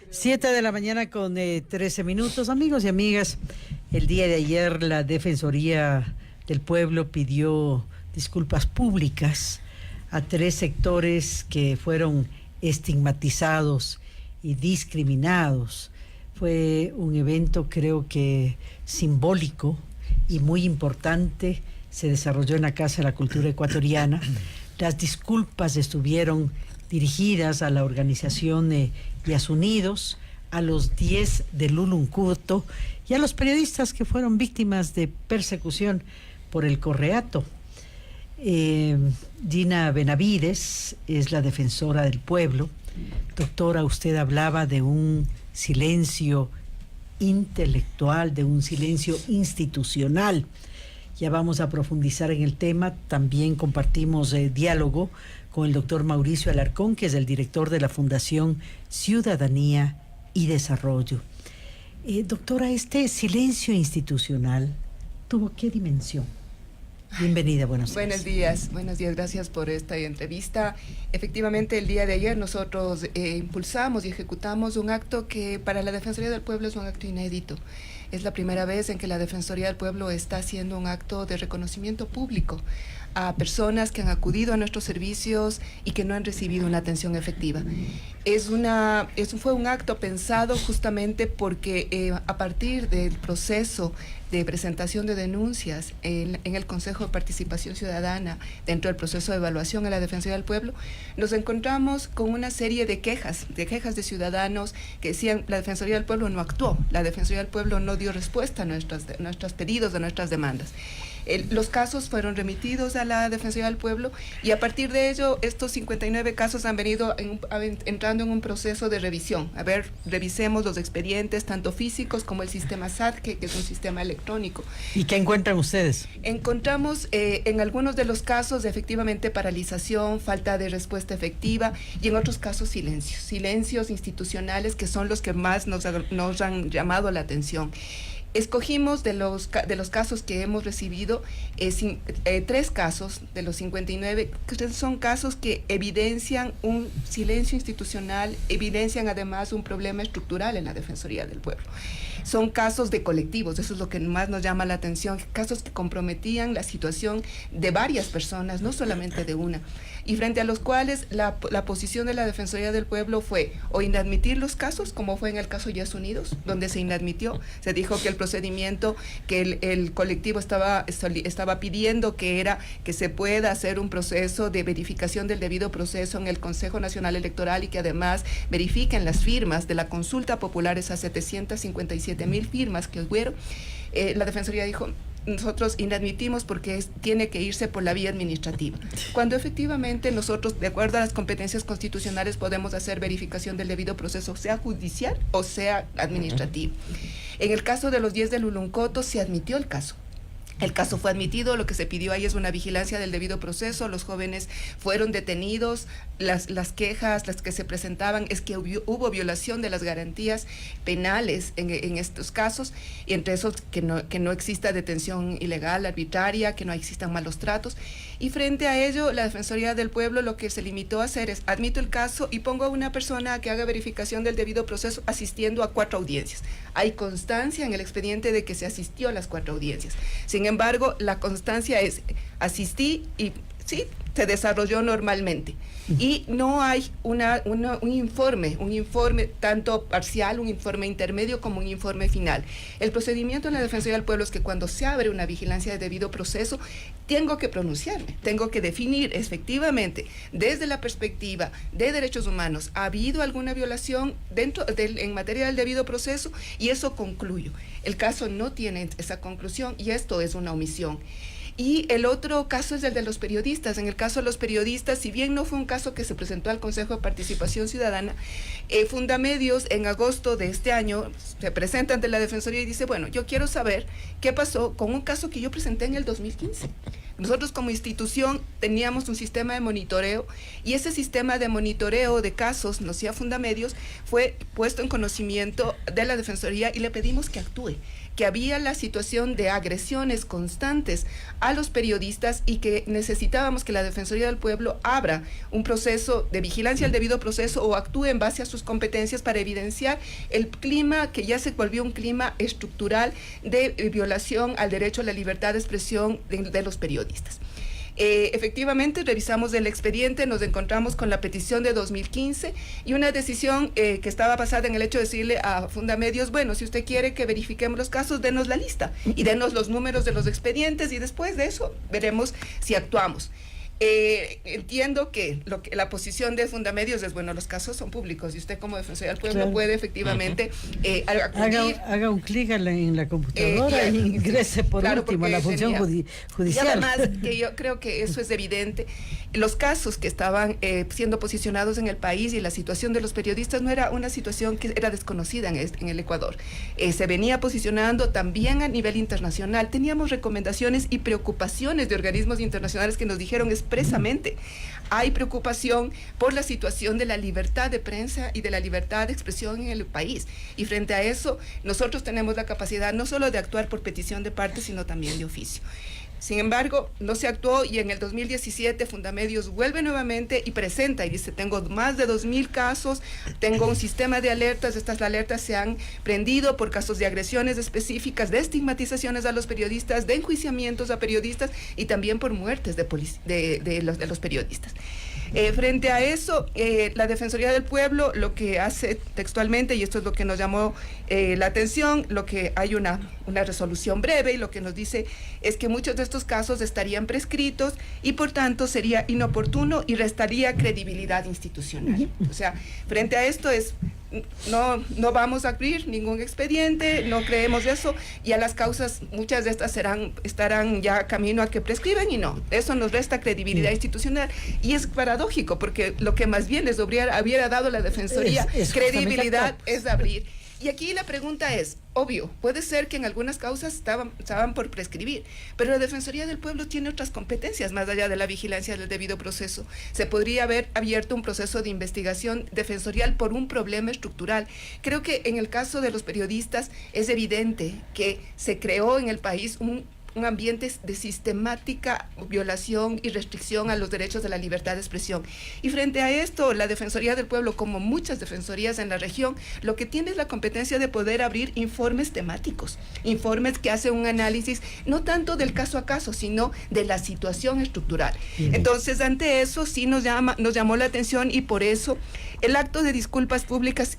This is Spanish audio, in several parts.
7 de la mañana con 13 minutos. Amigos y amigas, el día de ayer la Defensoría del Pueblo pidió disculpas públicas a 3 sectores que fueron estigmatizados y discriminados. Fue un evento, creo que simbólico y muy importante. Se desarrolló en la Casa de la Cultura Ecuatoriana. Las disculpas estuvieron dirigidas a la organización Yasunidos, a los 10 de Luluncuto y a los periodistas que fueron víctimas de persecución por el Correato. Gina Benavides es la defensora del pueblo. Doctora, usted hablaba de un silencio intelectual, de un silencio institucional. Ya vamos a profundizar en el tema. También compartimos diálogo con el doctor Mauricio Alarcón, que es el director de la Fundación Ciudadanía y Desarrollo. Doctora, ¿este silencio institucional tuvo qué dimensión? Bienvenida, buenos días. Buenos días, gracias por esta entrevista. Efectivamente, el día de ayer nosotros impulsamos y ejecutamos un acto que para la Defensoría del Pueblo es un acto inédito. Es la primera vez en que la Defensoría del Pueblo está haciendo un acto de reconocimiento público a personas que han acudido a nuestros servicios y que no han recibido una atención efectiva. Fue un acto pensado justamente porque a partir del proceso de presentación de denuncias en el Consejo de Participación Ciudadana, dentro del proceso de evaluación a la Defensoría del Pueblo, nos encontramos con una serie de quejas de ciudadanos que decían: la Defensoría del Pueblo no actuó, la Defensoría del Pueblo no dio respuesta a nuestros pedidos, a nuestras demandas. Los casos fueron remitidos a la Defensoría del Pueblo y a partir de ello estos 59 casos han venido entrando en un proceso de revisión. A ver, revisemos los expedientes, tanto físicos como el sistema SAT, que es un sistema electrónico. ¿Y qué encuentran ustedes? Encontramos en algunos de los casos efectivamente paralización, falta de respuesta efectiva y en otros casos silencios institucionales, que son los que más nos han llamado la atención. Escogimos de los casos que hemos recibido 3 casos de los 59, que son casos que evidencian un silencio institucional, evidencian además un problema estructural en la Defensoría del Pueblo. Son casos de colectivos, eso es lo que más nos llama la atención, casos que comprometían la situación de varias personas, no solamente de una, y frente a los cuales la posición de la Defensoría del Pueblo fue o inadmitir los casos, como fue en el caso Yasunidos, donde se inadmitió, se dijo que el procedimiento que el colectivo estaba pidiendo, que era que se pueda hacer un proceso de verificación del debido proceso en el Consejo Nacional Electoral y que además verifiquen las firmas de la consulta popular, esas 757,000 firmas que hubo. La Defensoría dijo: nosotros inadmitimos porque tiene que irse por la vía administrativa. Cuando efectivamente nosotros, de acuerdo a las competencias constitucionales, podemos hacer verificación del debido proceso, sea judicial o sea administrativo. En el caso de los 10 de Luluncoto se admitió el caso. El caso fue admitido, lo que se pidió ahí es una vigilancia del debido proceso, los jóvenes fueron detenidos, las quejas, las que se presentaban, es que hubo violación de las garantías penales en estos casos, y entre esos que no exista detención ilegal, arbitraria, que no existan malos tratos, y frente a ello la Defensoría del Pueblo lo que se limitó a hacer es: admito el caso y pongo a una persona a que haga verificación del debido proceso asistiendo a 4 audiencias. Hay constancia en el expediente de que se asistió a las 4 audiencias. Sin embargo, la constancia es: asistí y sí, se desarrolló normalmente. Y no hay un informe tanto parcial, un informe intermedio como un informe final. El procedimiento en la Defensoría del Pueblo es que cuando se abre una vigilancia de debido proceso, tengo que pronunciarme, tengo que definir efectivamente desde la perspectiva de derechos humanos, ¿ha habido alguna violación en materia del debido proceso? Y eso concluyo. El caso no tiene esa conclusión y esto es una omisión. Y el otro caso es el de los periodistas. En el caso de los periodistas, si bien no fue un caso que se presentó al Consejo de Participación Ciudadana, Fundamedios en agosto de este año se presenta ante la Defensoría y dice: bueno, yo quiero saber qué pasó con un caso que yo presenté en el 2015. Nosotros como institución teníamos un sistema de monitoreo y ese sistema de monitoreo de casos, nos decía Fundamedios, fue puesto en conocimiento de la Defensoría y le pedimos que actúe, que había la situación de agresiones constantes a los periodistas y que necesitábamos que la Defensoría del Pueblo abra un proceso de vigilancia al debido proceso o actúe en base a sus competencias para evidenciar el clima que ya se volvió un clima estructural de violación al derecho a la libertad de expresión de los periodistas. Efectivamente, revisamos el expediente, nos encontramos con la petición de 2015 y una decisión que estaba basada en el hecho de decirle a Fundamedios, bueno, si usted quiere que verifiquemos los casos, denos la lista y denos los números de los expedientes y después de eso veremos si actuamos. Entiendo que la posición de Fundamedios es, bueno, los casos son públicos y usted como Defensoría del Pueblo puede efectivamente acudir. Haga un clic en la computadora e ingrese por último a la función judicial. Y además, que yo creo que eso es evidente, los casos que estaban siendo posicionados en el país y la situación de los periodistas no era una situación que era desconocida en el Ecuador. Se venía posicionando también a nivel internacional. Teníamos recomendaciones y preocupaciones de organismos internacionales que nos dijeron expresamente, hay preocupación por la situación de la libertad de prensa y de la libertad de expresión en el país. Y frente a eso, nosotros tenemos la capacidad no solo de actuar por petición de parte, sino también de oficio. Sin embargo, no se actuó y en el 2017 Fundamedios vuelve nuevamente y presenta y dice, tengo más de 2,000 casos, tengo un sistema de alertas, estas alertas se han prendido por casos de agresiones específicas, de estigmatizaciones a los periodistas, de enjuiciamientos a periodistas y también por muertes de los periodistas. Frente a eso, la Defensoría del Pueblo lo que hace textualmente, y esto es lo que nos llamó la atención, lo que hay una resolución breve y lo que nos dice es que muchos de estos casos estarían prescritos y por tanto sería inoportuno y restaría credibilidad institucional. O sea, frente a esto no vamos a abrir ningún expediente, no creemos eso, y a las causas, muchas de estas estarán ya camino a que prescriben y no, eso nos resta credibilidad institucional y es paradójico porque lo que más bien les hubiera dado la Defensoría credibilidad es abrir. Y aquí la pregunta es, obvio, puede ser que en algunas causas estaban por prescribir, pero la Defensoría del Pueblo tiene otras competencias más allá de la vigilancia del debido proceso. Se podría haber abierto un proceso de investigación defensorial por un problema estructural. Creo que en el caso de los periodistas es evidente que se creó en el país un ambiente de sistemática violación y restricción a los derechos de la libertad de expresión. Y frente a esto, la Defensoría del Pueblo, como muchas defensorías en la región, lo que tiene es la competencia de poder abrir informes temáticos, informes que hacen un análisis no tanto del caso a caso, sino de la situación estructural. Entonces, ante eso sí nos llamó la atención y por eso el acto de disculpas públicas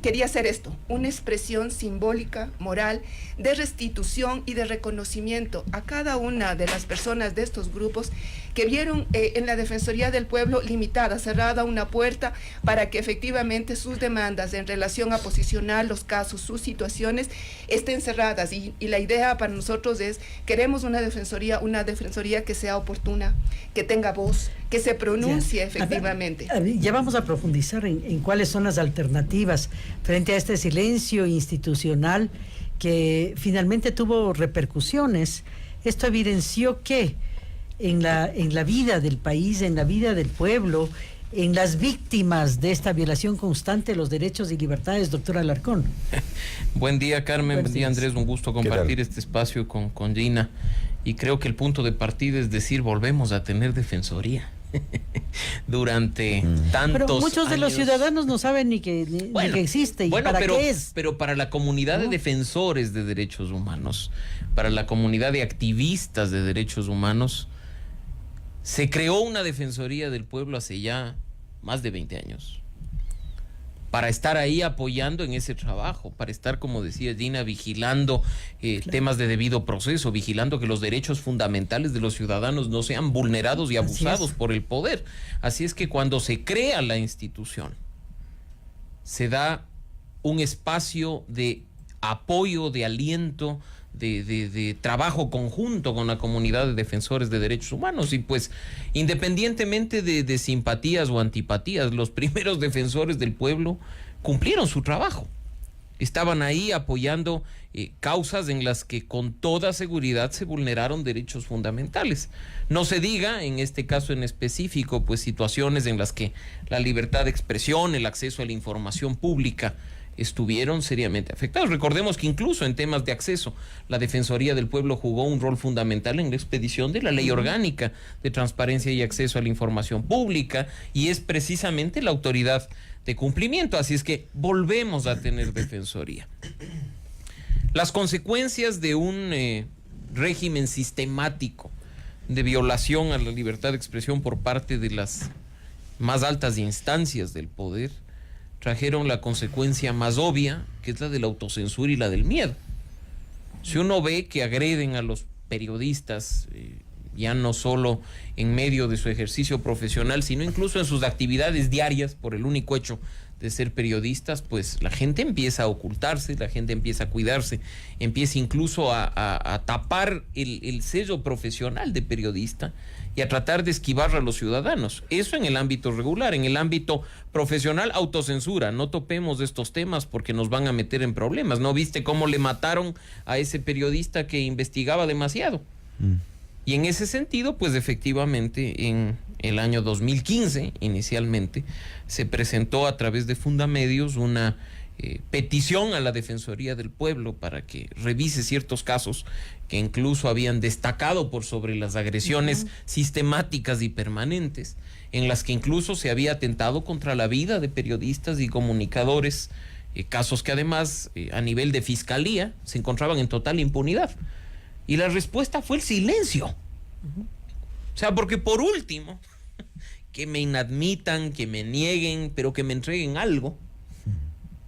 quería hacer esto, una expresión simbólica, moral, de restitución y de reconocimiento a cada una de las personas de estos grupos que vieron en la Defensoría del Pueblo limitada, cerrada una puerta para que efectivamente sus demandas en relación a posicionar los casos, sus situaciones, estén cerradas. Y la idea para nosotros es, queremos una defensoría que sea oportuna, que tenga voz, que se pronuncie efectivamente. Ya vamos a profundizar en cuáles son las alternativas frente a este silencio institucional que finalmente tuvo repercusiones. Esto evidenció que en la vida del país, en la vida del pueblo, en las víctimas de esta violación constante de los derechos y libertades, doctora Alarcón. Buen día, Carmen. Buen día, Andrés. Un gusto compartir este espacio con Gina. Y creo que el punto de partida es decir, volvemos a tener defensoría. Durante tantos pero muchos de los ciudadanos no saben ni que existe y para qué es. Pero para la comunidad de defensores de derechos humanos, para la comunidad de activistas de derechos humanos, se creó una Defensoría del Pueblo hace ya más de 20 años. Para estar ahí apoyando en ese trabajo, para estar, como decía Gina, vigilando temas de debido proceso, vigilando que los derechos fundamentales de los ciudadanos no sean vulnerados y abusados por el poder. Así es que cuando se crea la institución, se da un espacio de apoyo, de aliento, de trabajo conjunto con la comunidad de defensores de derechos humanos y pues independientemente de simpatías o antipatías, los primeros defensores del pueblo cumplieron su trabajo estaban ahí apoyando causas en las que con toda seguridad se vulneraron derechos fundamentales. No se diga, en este caso en específico, pues situaciones en las que la libertad de expresión, el acceso a la información pública estuvieron seriamente afectados. Recordemos que incluso en temas de acceso, la Defensoría del Pueblo jugó un rol fundamental en la expedición de la Ley Orgánica de Transparencia y Acceso a la Información Pública, y es precisamente la autoridad de cumplimiento. Así es que volvemos a tener Defensoría. Las consecuencias de un régimen sistemático de violación a la libertad de expresión por parte de las más altas instancias del poder trajeron la consecuencia más obvia, que es la de la autocensura y la del miedo. Si uno ve que agreden a los periodistas, ya no solo en medio de su ejercicio profesional, sino incluso en sus actividades diarias, por el único hecho de ser periodistas, pues la gente empieza a ocultarse, la gente empieza a cuidarse, empieza incluso a tapar el sello profesional de periodista y a tratar de esquivar a los ciudadanos. Eso en el ámbito regular. En el ámbito profesional, autocensura. No topemos de estos temas porque nos van a meter en problemas. ¿No viste cómo le mataron a ese periodista que investigaba demasiado? Y en ese sentido, pues efectivamente, en el año 2015, inicialmente, se presentó a través de Fundamedios una petición a la Defensoría del Pueblo para que revise ciertos casos que incluso habían destacado por sobre las agresiones sistemáticas y permanentes, en las que incluso se había atentado contra la vida de periodistas y comunicadores, casos que además a nivel de fiscalía se encontraban en total impunidad. Y la respuesta fue el silencio. O sea, porque por último, que me inadmitan, que me nieguen, pero que me entreguen algo.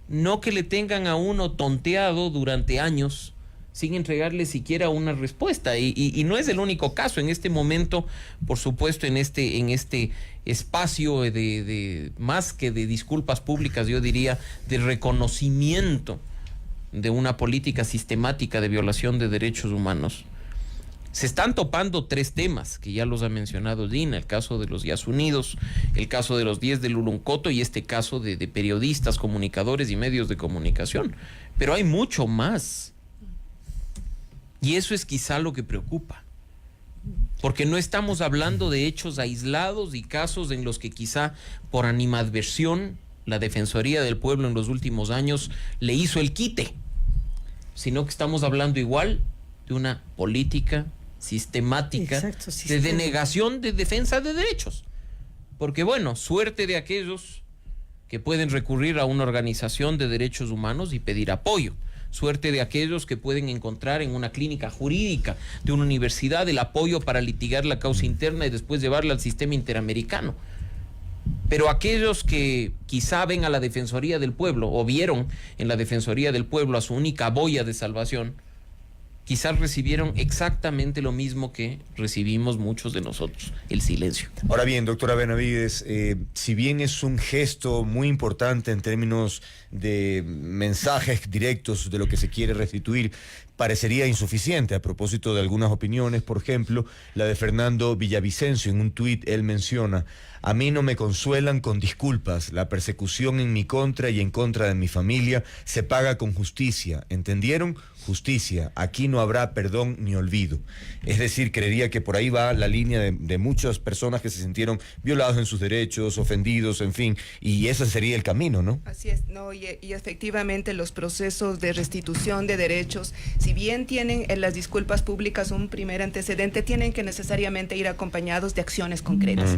No que le tengan a uno tonteado durante años sin entregarle siquiera una respuesta. Y no es el único caso. En este momento, por supuesto, en este espacio de más que de disculpas públicas, yo diría de reconocimiento de una política sistemática de violación de derechos humanos, se están topando tres temas que ya los ha mencionado Dina: el caso de los Yasunidos, el caso de los 10 del Uluncoto y este caso de periodistas, comunicadores y medios de comunicación. Pero hay mucho más. Y eso es quizá lo que preocupa. Porque no estamos hablando de hechos aislados y casos en los que quizá por animadversión la Defensoría del Pueblo en los últimos años le hizo el quite, sino que estamos hablando igual de una política sistemática de denegación de defensa de derechos. Porque bueno, suerte de aquellos que pueden recurrir a una organización de derechos humanos y pedir apoyo. Suerte de aquellos que pueden encontrar en una clínica jurídica de una universidad el apoyo para litigar la causa interna y después llevarla al sistema interamericano. Pero aquellos que quizá ven a la Defensoría del Pueblo o vieron en la Defensoría del Pueblo a su única boya de salvación, quizás recibieron exactamente lo mismo que recibimos muchos de nosotros: el silencio. Ahora bien, doctora Benavides, si bien es un gesto muy importante en términos de mensajes directos de lo que se quiere restituir, parecería insuficiente a propósito de algunas opiniones. Por ejemplo, la de Fernando Villavicencio. En un tuit él menciona: a mí no me consuelan con disculpas, la persecución en mi contra y en contra de mi familia se paga con justicia, ¿entendieron? Justicia, aquí no habrá perdón ni olvido. Es decir, creería que por ahí va la línea de muchas personas que se sintieron violados en sus derechos, ofendidos, en fin, y ese sería el camino, ¿no? Así es, no, y efectivamente los procesos de restitución de derechos, si bien tienen en las disculpas públicas un primer antecedente, tienen que necesariamente ir acompañados de acciones concretas.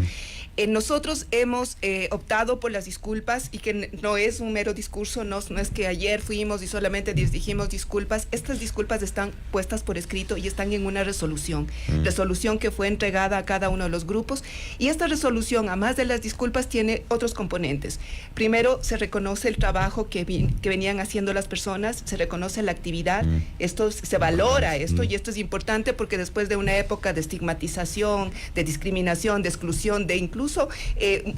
Nosotros hemos optado por las disculpas, y que no es un mero discurso, no es que ayer fuimos y solamente dijimos disculpas. Estas disculpas están puestas por escrito y están en una resolución que fue entregada a cada uno de los grupos, y esta resolución, además de las disculpas, tiene otros componentes. Primero, se reconoce el trabajo que venían haciendo las personas, se reconoce la actividad, esto se valora esto, y esto es importante porque después de una época de estigmatización, de discriminación, de exclusión, de incluso incluso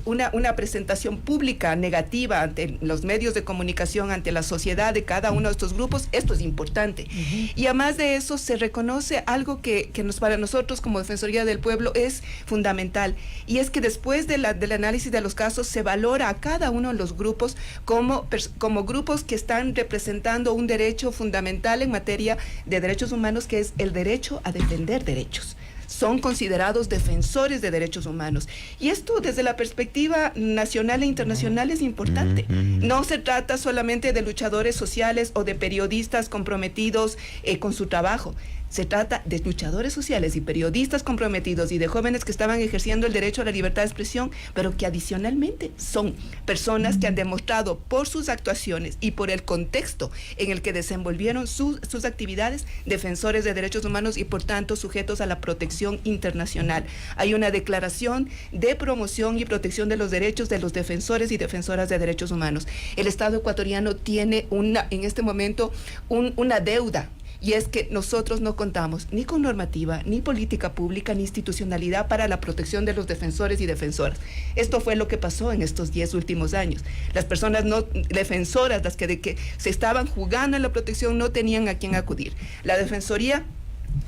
una presentación pública negativa ante los medios de comunicación, ante la sociedad de cada uno de estos grupos. Esto es importante. Y además de eso se reconoce algo que para nosotros como Defensoría del Pueblo es fundamental, y es que después del análisis de los casos se valora a cada uno de los grupos como grupos que están representando un derecho fundamental en materia de derechos humanos, que es el derecho a defender derechos. Son considerados defensores de derechos humanos. Y esto desde la perspectiva nacional e internacional es importante. No se trata solamente de luchadores sociales o de periodistas comprometidos con su trabajo. Se trata de luchadores sociales y periodistas comprometidos y de jóvenes que estaban ejerciendo el derecho a la libertad de expresión, pero que adicionalmente son personas que han demostrado por sus actuaciones y por el contexto en el que desenvolvieron sus actividades, defensores de derechos humanos y por tanto sujetos a la protección internacional. Hay una declaración de promoción y protección de los derechos de los defensores y defensoras de derechos humanos. El Estado ecuatoriano tiene en este momento una deuda. Y es que nosotros no contamos ni con normativa, ni política pública, ni institucionalidad para la protección de los defensores y defensoras. Esto fue lo que pasó en estos 10 últimos años. Las personas no defensoras, las que se estaban jugando en la protección, no tenían a quién acudir. La Defensoría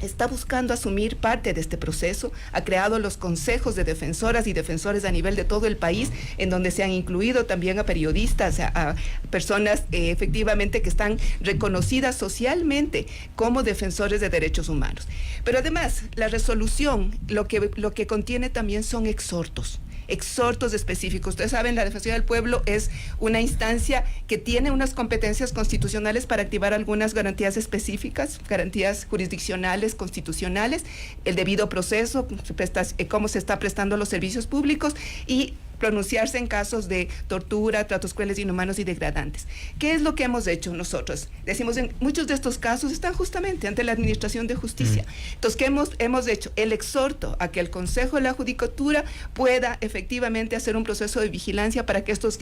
está buscando asumir parte de este proceso, ha creado los consejos de defensoras y defensores a nivel de todo el país, en donde se han incluido también a periodistas, a personas efectivamente que están reconocidas socialmente como defensores de derechos humanos. Pero además, la resolución lo que contiene también son exhortos específicos. Ustedes saben, la Defensoría del Pueblo es una instancia que tiene unas competencias constitucionales para activar algunas garantías específicas, garantías jurisdiccionales, constitucionales, el debido proceso, cómo se está prestando los servicios públicos y pronunciarse en casos de tortura, tratos crueles, inhumanos y degradantes. ¿Qué es lo que hemos hecho nosotros? Decimos, en muchos de estos casos están justamente ante la Administración de Justicia. Entonces, ¿qué hemos hecho? El exhorto a que el Consejo de la Judicatura pueda efectivamente hacer un proceso de vigilancia para que estos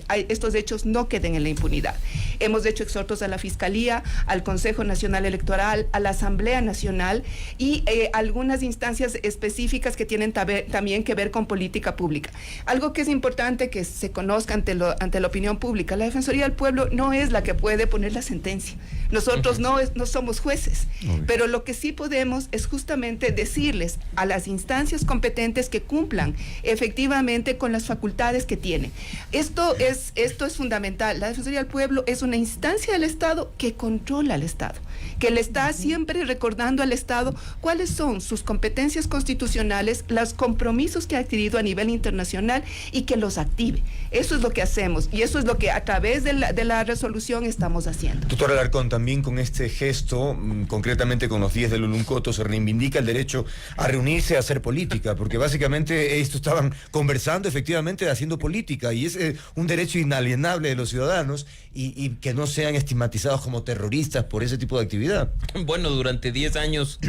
hechos no queden en la impunidad. Hemos hecho exhortos a la Fiscalía, al Consejo Nacional Electoral, a la Asamblea Nacional y algunas instancias específicas que tienen también que ver con política pública. Algo que es importante que se conozca ante la opinión pública. La Defensoría del Pueblo no es la que puede poner la sentencia. Nosotros no somos jueces, pero lo que sí podemos es justamente decirles a las instancias competentes que cumplan efectivamente con las facultades que tienen. Esto es fundamental. La Defensoría del Pueblo es una instancia del Estado que controla al Estado, que le está siempre recordando al Estado cuáles son sus competencias constitucionales, los compromisos que ha adquirido a nivel internacional y que los active. Eso es lo que hacemos y eso es lo que a través de la resolución estamos haciendo. Doctor Alarcón, también con este gesto, concretamente con los 10 del Uluncoto, se reivindica el derecho a reunirse, a hacer política, porque básicamente estos estaban conversando, efectivamente, haciendo política, y es un derecho inalienable de los ciudadanos y que no sean estigmatizados como terroristas por ese tipo de actividad. Bueno, durante 10 años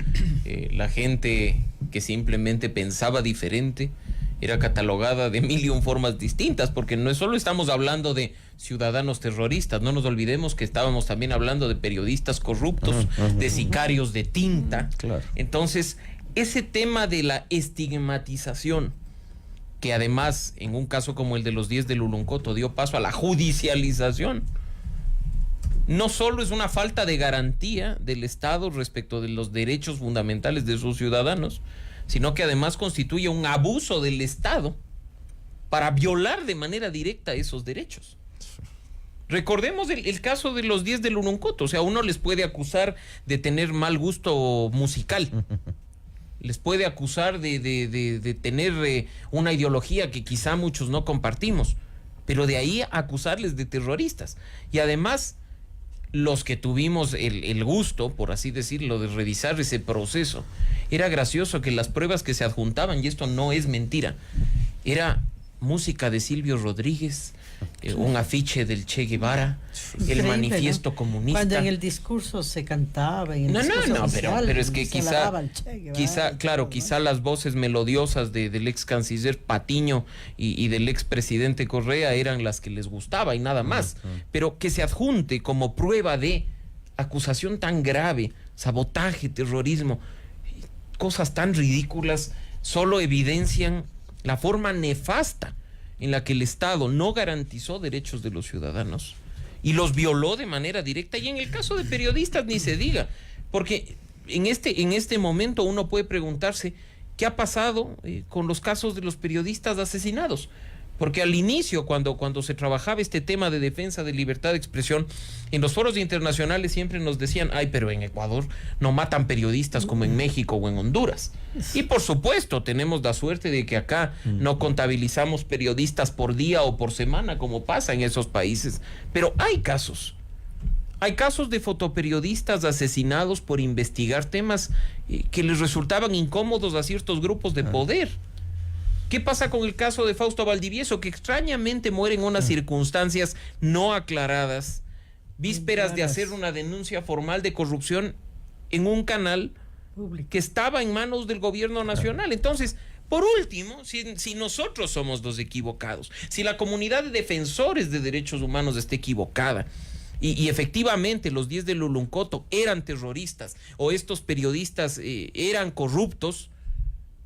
la gente que simplemente pensaba diferente era catalogada de 1001 formas distintas, porque no solo estamos hablando de ciudadanos terroristas, no nos olvidemos que estábamos también hablando de periodistas corruptos, de sicarios de tinta. Claro. Entonces, ese tema de la estigmatización, que además en un caso como el de los 10 del Uluncoto dio paso a la judicialización, no solo es una falta de garantía del Estado respecto de los derechos fundamentales de sus ciudadanos, sino que además constituye un abuso del Estado para violar de manera directa esos derechos. Recordemos el caso de los 10 del Uluncoto. O sea, uno les puede acusar de tener mal gusto musical, les puede acusar de tener una ideología que quizá muchos no compartimos, pero de ahí a acusarles de terroristas. Y además, los que tuvimos el gusto, por así decirlo, de revisar ese proceso, era gracioso que las pruebas que se adjuntaban, y esto no es mentira, era música de Silvio Rodríguez, un afiche del Che Guevara, el manifiesto, ¿no?, comunista. Cuando en el discurso se cantaba. En el No, oficial, pero es que quizá las voces melodiosas del ex canciller Patiño y del ex presidente Correa eran las que les gustaba y nada más. Pero que se adjunte como prueba de acusación tan grave, sabotaje, terrorismo, cosas tan ridículas, solo evidencian la forma nefasta en la que el Estado no garantizó derechos de los ciudadanos y los violó de manera directa. Y en el caso de periodistas ni se diga, porque en este momento uno puede preguntarse qué ha pasado con los casos de los periodistas asesinados. Porque al inicio, cuando se trabajaba este tema de defensa de libertad de expresión, en los foros internacionales siempre nos decían, ay, pero en Ecuador no matan periodistas como en México o en Honduras. Y por supuesto, tenemos la suerte de que acá no contabilizamos periodistas por día o por semana, como pasa en esos países. Pero hay casos. Hay casos de fotoperiodistas asesinados por investigar temas que les resultaban incómodos a ciertos grupos de poder. ¿Qué pasa con el caso de Fausto Valdivieso, que extrañamente muere en unas circunstancias no aclaradas, vísperas de hacer una denuncia formal de corrupción en un canal que estaba en manos del gobierno nacional? Entonces, por último, si nosotros somos los equivocados, si la comunidad de defensores de derechos humanos está equivocada, y efectivamente los 10 de Luluncoto eran terroristas o estos periodistas eran corruptos,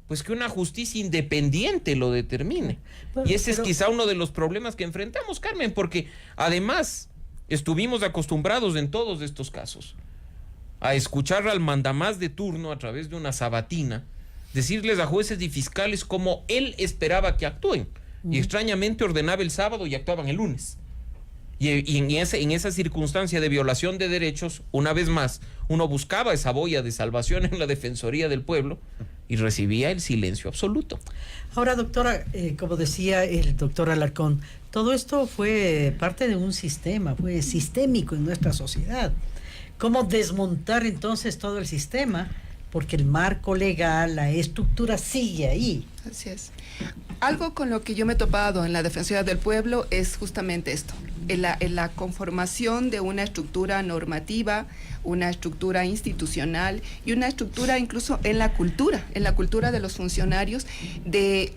pues que una justicia independiente lo determine. Y ese es quizá uno de los problemas que enfrentamos, Carmen, porque además estuvimos acostumbrados en todos estos casos a escuchar al mandamás de turno a través de una sabatina decirles a jueces y fiscales cómo él esperaba que actúen. Y extrañamente ordenaba el sábado y actuaban el lunes. Y en esa circunstancia de violación de derechos, una vez más, uno buscaba esa boya de salvación en la Defensoría del Pueblo y recibía el silencio absoluto. Ahora, doctora, como decía el doctor Alarcón, todo esto fue parte de un sistema, fue sistémico en nuestra sociedad. ¿Cómo desmontar entonces todo el sistema? Porque el marco legal, la estructura sigue ahí. Así es. Algo con lo que yo me he topado en la Defensoría del Pueblo es justamente esto, en la conformación de una estructura normativa, una estructura institucional y una estructura incluso en la cultura de los funcionarios de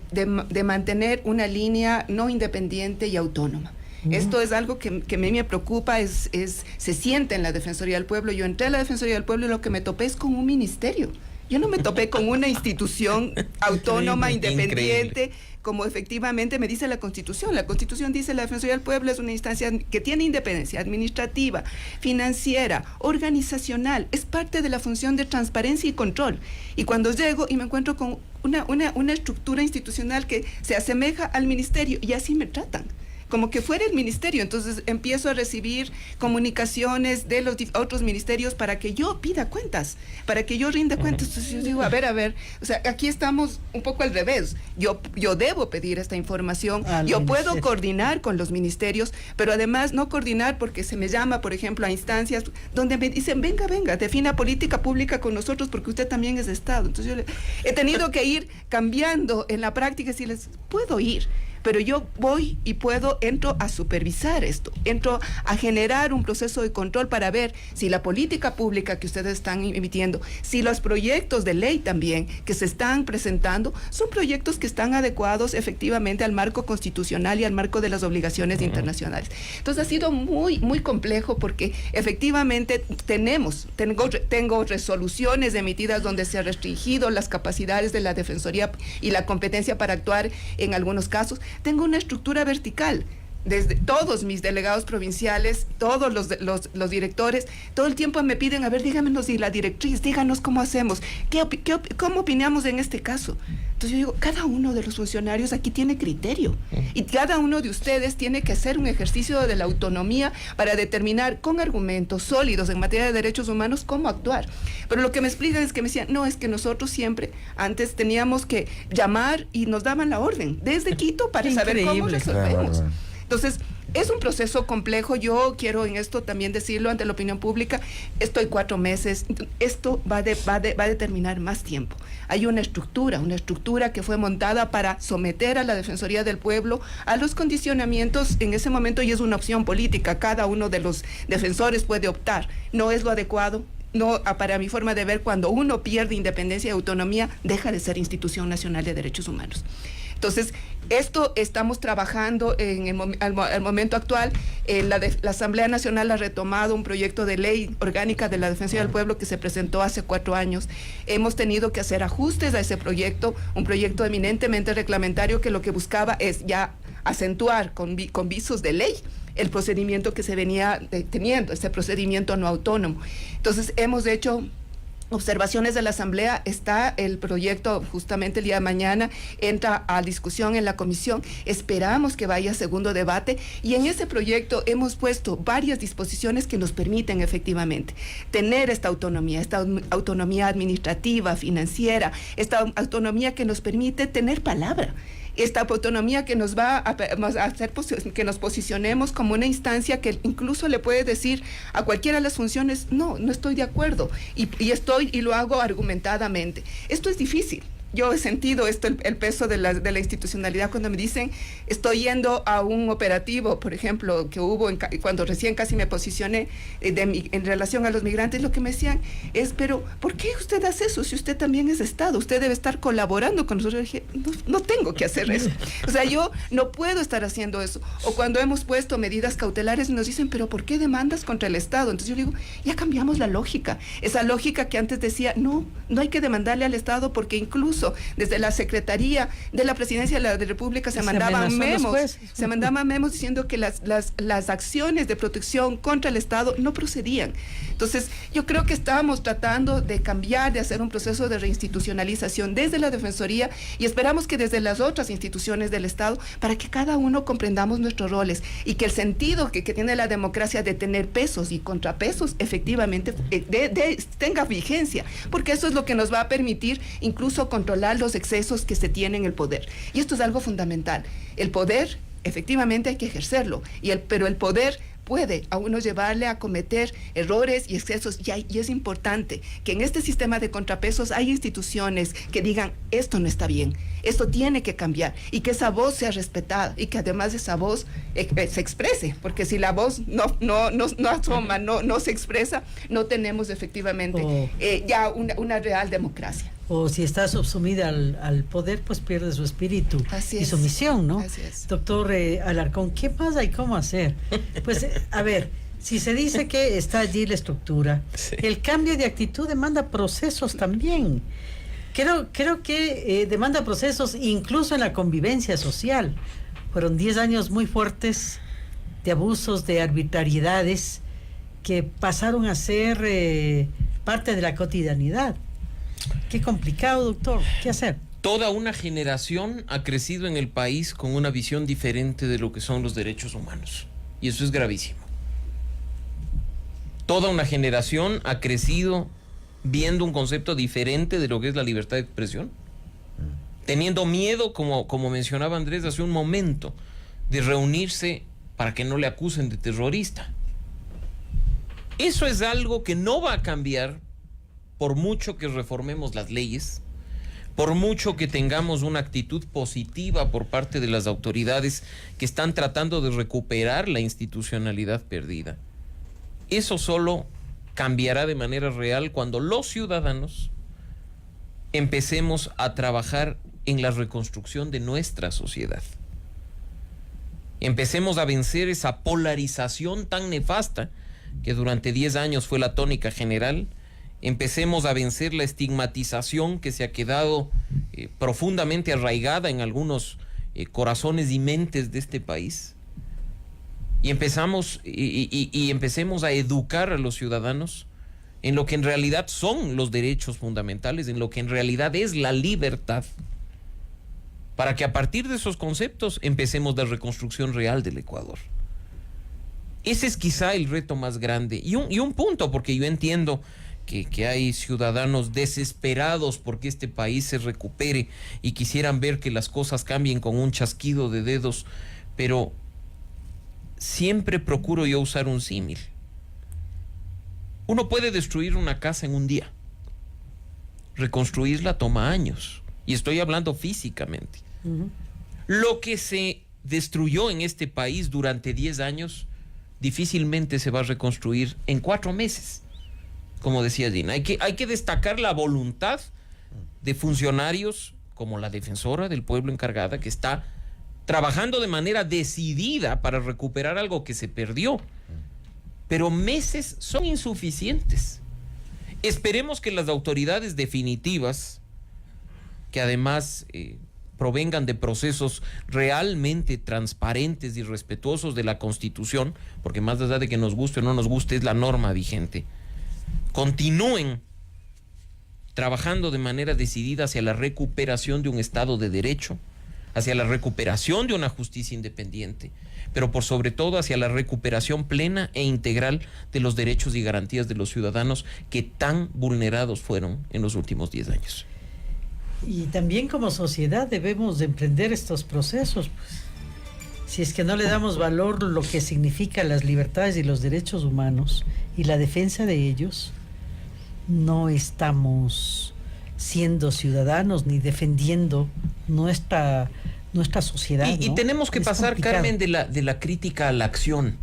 mantener una línea no independiente y autónoma. Esto es algo que a mí me preocupa, se siente en la Defensoría del Pueblo. Yo entré a la Defensoría del Pueblo y lo que me topé es con un ministerio. Yo no me topé con una institución autónoma, independiente, como efectivamente me dice la Constitución. La Constitución dice la Defensoría del Pueblo es una instancia que tiene independencia administrativa, financiera, organizacional, es parte de la función de transparencia y control. Y cuando llego y me encuentro con una estructura institucional que se asemeja al ministerio, y así me tratan, como que fuera el ministerio. Entonces empiezo a recibir comunicaciones de los otros ministerios para que yo pida cuentas, para que yo rinda cuentas. Entonces yo digo, a ver, o sea, aquí estamos un poco al revés. Yo debo pedir esta información, yo puedo coordinar con los ministerios, pero además no coordinar porque se me llama, por ejemplo, a instancias donde me dicen, venga, defina política pública con nosotros porque usted también es de Estado. Entonces yo he tenido que ir cambiando en la práctica y decirles, puedo ir, pero yo voy y entro a supervisar esto, entro a generar un proceso de control para ver si la política pública que ustedes están emitiendo, si los proyectos de ley también que se están presentando, son proyectos que están adecuados efectivamente al marco constitucional y al marco de las obligaciones internacionales. Entonces ha sido muy, muy complejo porque efectivamente tengo resoluciones emitidas donde se ha restringido las capacidades de la Defensoría y la competencia para actuar en algunos casos. Tengo una estructura vertical. Desde todos mis delegados provinciales, todos los directores, todo el tiempo me piden, a ver, díganos y la directriz, díganos cómo hacemos, cómo opinamos en este caso. Entonces yo digo, cada uno de los funcionarios aquí tiene criterio y cada uno de ustedes tiene que hacer un ejercicio de la autonomía para determinar con argumentos sólidos en materia de derechos humanos cómo actuar. Pero lo que me explican es que me decían, no, es que nosotros siempre antes teníamos que llamar y nos daban la orden desde Quito para saber cómo resolvemos. Entonces, es un proceso complejo. Yo quiero en esto también decirlo ante la opinión pública. Estoy 4 meses. Esto va a determinar más tiempo. Hay una estructura que fue montada para someter a la Defensoría del Pueblo a los condicionamientos en ese momento, y es una opción política. Cada uno de los defensores puede optar. No es lo adecuado. No, para mi forma de ver, cuando uno pierde independencia y autonomía, deja de ser institución nacional de derechos humanos. Entonces, esto estamos trabajando al momento actual. La Asamblea Nacional ha retomado un proyecto de ley orgánica de la Defensoría del Pueblo que se presentó hace 4 años. Hemos tenido que hacer ajustes a ese proyecto, un proyecto eminentemente reglamentario que lo que buscaba es ya acentuar con visos de ley el procedimiento que se venía teniendo, ese procedimiento no autónomo. Entonces, hemos hecho observaciones de la Asamblea, está el proyecto justamente el día de mañana, entra a discusión en la comisión, esperamos que vaya a segundo debate, y en ese proyecto hemos puesto varias disposiciones que nos permiten efectivamente tener esta autonomía administrativa, financiera, esta autonomía que nos permite tener palabra. Esta autonomía que nos va a hacer que nos posicionemos como una instancia que incluso le puede decir a cualquiera de las funciones, no estoy de acuerdo, y lo hago argumentadamente. Esto es difícil. Yo he sentido esto, el peso de la institucionalidad cuando me dicen, estoy yendo a un operativo, por ejemplo, que hubo cuando recién casi me posicioné en relación a los migrantes, lo que me decían es, pero ¿por qué usted hace eso si usted también es Estado? Usted debe estar colaborando con nosotros. Yo dije, no tengo que hacer eso. O sea, yo no puedo estar haciendo eso. O cuando hemos puesto medidas cautelares nos dicen, pero ¿por qué demandas contra el Estado? Entonces yo digo, ya cambiamos la lógica. Esa lógica que antes decía, no hay que demandarle al Estado porque incluso desde la Secretaría de la Presidencia de la República se mandaban memos diciendo que las acciones de protección contra el Estado no procedían. Entonces, yo creo que estábamos tratando de cambiar, de hacer un proceso de reinstitucionalización desde la Defensoría y esperamos que desde las otras instituciones del Estado, para que cada uno comprendamos nuestros roles y que el sentido que tiene la democracia de tener pesos y contrapesos efectivamente tenga vigencia, porque eso es lo que nos va a permitir incluso controlar los excesos que se tienen en el poder. Y esto es algo fundamental. El poder, efectivamente, hay que ejercerlo, pero el poder puede a uno llevarle a cometer errores y excesos, y es importante que en este sistema de contrapesos hay instituciones que digan, esto no está bien, esto tiene que cambiar, y que esa voz sea respetada, y que además de esa voz se exprese, porque si la voz no asoma, no se expresa, no tenemos efectivamente ya una real democracia. O si está subsumida al poder, pues pierde su espíritu y su misión, ¿no? Así es. Doctor Alarcón, ¿qué pasa y cómo hacer? Pues, a ver, si se dice que está allí la estructura, sí, el cambio de actitud demanda procesos también. Creo que demanda procesos incluso en la convivencia social. Fueron 10 años muy fuertes de abusos, de arbitrariedades, que pasaron a ser parte de la cotidianidad. Qué complicado, doctor. ¿Qué hacer? Toda una generación ha crecido en el país con una visión diferente de lo que son los derechos humanos. Y eso es gravísimo. Toda una generación ha crecido viendo un concepto diferente de lo que es la libertad de expresión. Teniendo miedo, como mencionaba Andrés hace un momento, de reunirse para que no le acusen de terrorista. Eso es algo que no va a cambiar por mucho que reformemos las leyes, por mucho que tengamos una actitud positiva por parte de las autoridades que están tratando de recuperar la institucionalidad perdida. Eso solo cambiará de manera real cuando los ciudadanos empecemos a trabajar en la reconstrucción de nuestra sociedad. Empecemos a vencer esa polarización tan nefasta que durante 10 años fue la tónica general. Empecemos a vencer la estigmatización que se ha quedado profundamente arraigada en algunos corazones y mentes de este país. Y empecemos a educar a los ciudadanos en lo que en realidad son los derechos fundamentales, en lo que en realidad es la libertad, para que a partir de esos conceptos empecemos la reconstrucción real del Ecuador. Ese es quizá el reto más grande. Y un punto, porque yo entiendo que hay ciudadanos desesperados porque este país se recupere y quisieran ver que las cosas cambien con un chasquido de dedos, pero siempre procuro yo usar un símil. Uno puede destruir una casa en un día, reconstruirla toma años, y estoy hablando físicamente. Lo que se destruyó en este país durante 10 años difícilmente se va a reconstruir en 4 meses. Como decía Gina, hay que destacar la voluntad de funcionarios como la defensora del pueblo encargada, que está trabajando de manera decidida para recuperar algo que se perdió. Pero meses son insuficientes. Esperemos que las autoridades definitivas, que además provengan de procesos realmente transparentes y respetuosos de la Constitución, porque más allá de que nos guste o no nos guste, es la norma vigente, continúen trabajando de manera decidida hacia la recuperación de un Estado de Derecho, hacia la recuperación de una justicia independiente, pero por sobre todo hacia la recuperación plena e integral de los derechos y garantías de los ciudadanos que tan vulnerados fueron en los últimos 10 años. Y también como sociedad debemos de emprender estos procesos, pues. Si es que no le damos valor lo que significa las libertades y los derechos humanos y la defensa de ellos, no estamos siendo ciudadanos ni defendiendo nuestra sociedad. Y ¿no? tenemos que Es pasar, complicado. Carmen, de la crítica a la acción.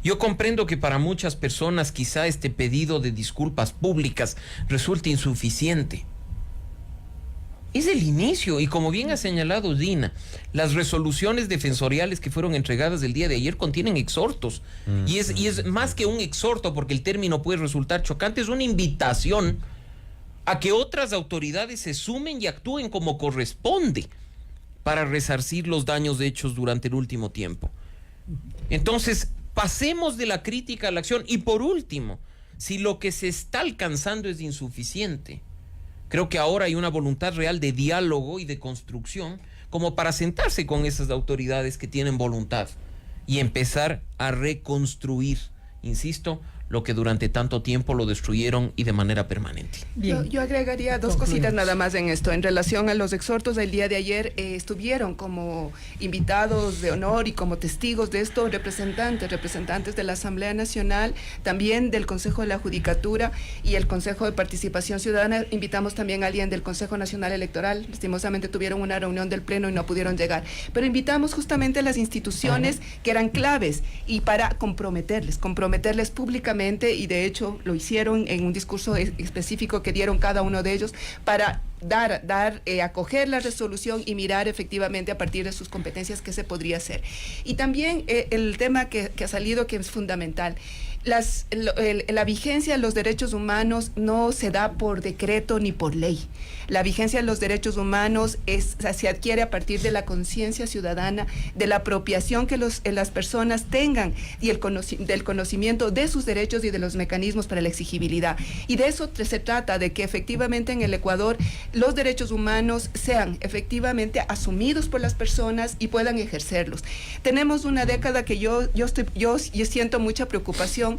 Yo comprendo que para muchas personas quizá este pedido de disculpas públicas resulte insuficiente. Es el inicio, y como bien ha señalado Dina, las resoluciones defensoriales que fueron entregadas el día de ayer contienen exhortos. Y es más que un exhorto, porque el término puede resultar chocante, es una invitación a que otras autoridades se sumen y actúen como corresponde para resarcir los daños hechos durante el último tiempo. Entonces, pasemos de la crítica a la acción. Y por último, si lo que se está alcanzando es insuficiente, creo que ahora hay una voluntad real de diálogo y de construcción como para sentarse con esas autoridades que tienen voluntad y empezar a reconstruir, insisto, lo que durante tanto tiempo lo destruyeron y de manera permanente. Yo agregaría dos cositas nada más en esto. En relación a los exhortos del día de ayer, estuvieron como invitados de honor y como testigos de esto representantes de la Asamblea Nacional, también del Consejo de la Judicatura y el Consejo de Participación Ciudadana. Invitamos también a alguien del Consejo Nacional Electoral. Lastimosamente tuvieron una reunión del Pleno y no pudieron llegar. Pero invitamos justamente a las instituciones que eran claves y para comprometerles públicamente, y de hecho lo hicieron en un discurso específico que dieron cada uno de ellos para acoger la resolución y mirar efectivamente a partir de sus competencias qué se podría hacer. Y también el tema que ha salido, que es fundamental. La vigencia de los derechos humanos no se da por decreto ni por ley. La vigencia de los derechos humanos se adquiere a partir de la conciencia ciudadana, de la apropiación que las personas tengan y del conocimiento de sus derechos y de los mecanismos para la exigibilidad. Y de eso se trata, de que efectivamente en el Ecuador los derechos humanos sean efectivamente asumidos por las personas y puedan ejercerlos. Tenemos una década que yo siento mucha preocupación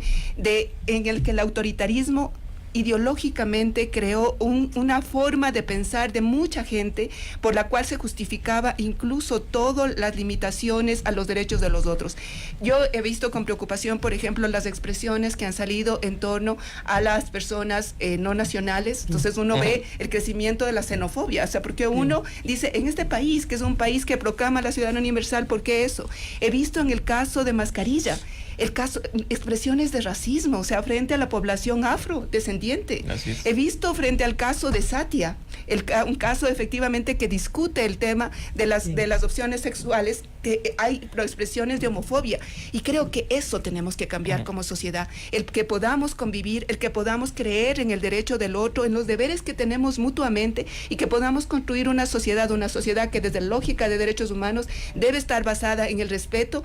en el que el autoritarismo ideológicamente creó una forma de pensar de mucha gente por la cual se justificaba incluso todas las limitaciones a los derechos de los otros. Yo he visto con preocupación, por ejemplo, las expresiones que han salido en torno a las personas no nacionales. Entonces uno ve el crecimiento de la xenofobia, o sea, porque uno dice, en este país, que es un país que proclama la ciudadanía universal, ¿por qué eso? He visto en el caso de Mascarilla, expresiones de racismo, o sea, frente a la población afrodescendiente. He visto frente al caso de Satia, un caso efectivamente que discute el tema de las opciones sexuales, que hay expresiones de homofobia, y creo que eso tenemos que cambiar como sociedad, el que podamos convivir, el que podamos creer en el derecho del otro, en los deberes que tenemos mutuamente, y que podamos construir una sociedad que desde la lógica de derechos humanos debe estar basada en el respeto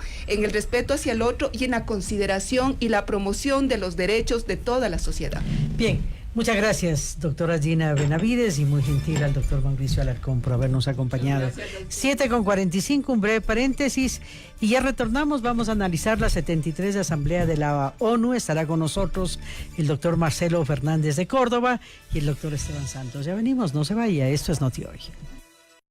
hacia el otro y en la consideración y la promoción de los derechos de toda la sociedad. Bien, muchas gracias, doctora Gina Benavides, y muy gentil al doctor Mauricio Alarcón por habernos acompañado. 7:45, un breve paréntesis, y ya retornamos. Vamos a analizar la 73 Asamblea de la ONU. Estará con nosotros el doctor Marcelo Fernández de Córdoba y el doctor Esteban Santos. Ya venimos, no se vaya, esto es Noti Hoy.